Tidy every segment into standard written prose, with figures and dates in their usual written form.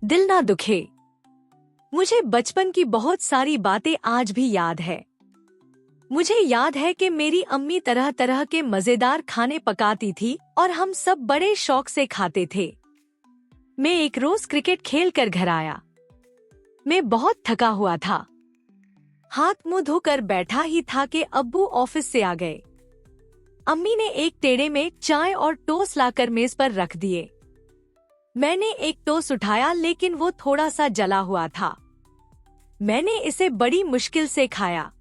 दिल ना दुखे। मुझे बचपन की बहुत सारी बातें आज भी याद है। मुझे याद है कि मेरी अम्मी तरह तरह के मजेदार खाने पकाती थी और हम सब बड़े शौक से खाते थे। मैं एक रोज क्रिकेट खेल कर घर आया। मैं बहुत थका हुआ था। हाथ मुंह धोकर बैठा ही था कि अब्बू ऑफिस से आ गए। अम्मी ने एक टेढ़े में चाय और टोस्ट लाकर मेज पर रख दिए। मैंने एक टोस्ट उठाया लेकिन वो थोड़ा सा जला हुआ था। मैंने इसे बड़ी मुश्किल से खाया।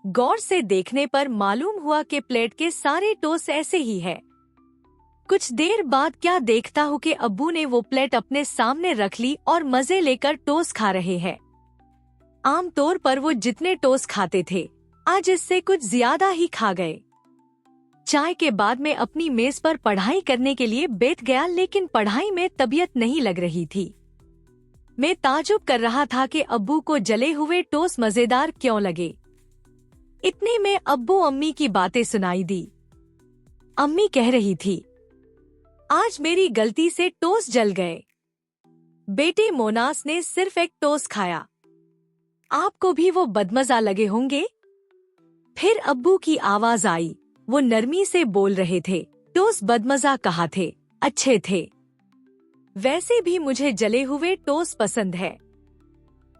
गौर से देखने पर मालूम हुआ कि प्लेट के सारे टोस्ट ऐसे ही है। कुछ देर बाद क्या देखता हूँ कि अब्बू ने वो प्लेट अपने सामने रख ली और मजे लेकर टोस्ट खा रहे हैं। आमतौर पर वो जितने टोस्ट खाते थे आज इससे कुछ ज्यादा ही खा गए। चाय के बाद मैं अपनी मेज पर पढ़ाई करने के लिए बैठ गया लेकिन पढ़ाई में तबीयत नहीं लग रही थी। मैं ताजुब कर रहा था कि अब्बू को जले हुए टोस्ट मजेदार क्यों लगे। इतने में अब्बू अम्मी की बातें सुनाई दी। अम्मी कह रही थी, आज मेरी गलती से टोस्ट जल गए। बेटे मोनास ने सिर्फ एक टोस्ट खाया, आपको भी वो बदमजा लगे होंगे। फिर अब्बू की आवाज आई। वो नरमी से बोल रहे थे, टोस्ट बदमजा कहा थे, अच्छे थे। वैसे भी मुझे जले हुए टोस्ट पसंद है।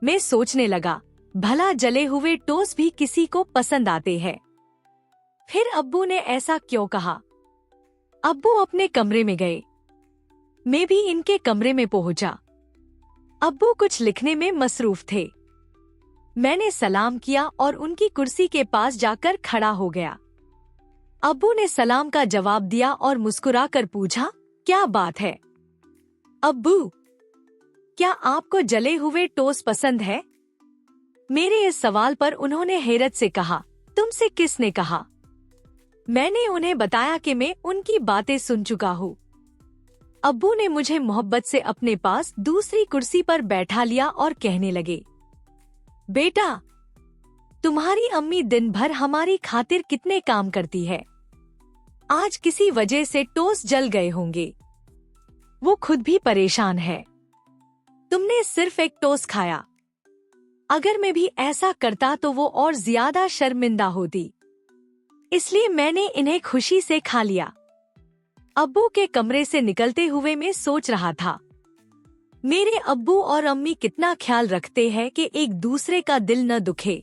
मैं सोचने लगा, भला जले हुए टोस्ट भी किसी को पसंद आते हैं। फिर अब्बू ने ऐसा क्यों कहा। अब्बू अपने कमरे में गए। मैं भी इनके कमरे में पहुंचा। अब्बू कुछ लिखने में मसरूफ थे। मैंने सलाम किया और उनकी कुर्सी के पास जाकर खड़ा हो गया। अब्बू ने सलाम का जवाब दिया और मुस्कुराकर पूछा, क्या बात है अब्बू, क्या आपको जले हुए टोस्ट पसंद है? मेरे इस सवाल पर उन्होंने हैरत से कहा, तुमसे किसने कहा? मैंने उन्हें बताया कि मैं उनकी बातें सुन चुका हूँ। अब्बू ने मुझे मोहब्बत से अपने पास दूसरी कुर्सी पर बैठा लिया और कहने लगे, बेटा, तुम्हारी अम्मी दिन भर हमारी खातिर कितने काम करती है। आज किसी वजह से टोस्ट जल गए होंगे। वो खुद भी परेशान है। तुमने सिर्फ एक टोस्ट खाया। अगर मैं भी ऐसा करता तो वो और ज्यादा शर्मिंदा होती। इसलिए मैंने इन्हें खुशी से खा लिया। अब्बू के कमरे से निकलते हुए मैं सोच रहा था, मेरे अब्बू और अम्मी कितना ख्याल रखते हैं कि एक दूसरे का दिल न दुखे।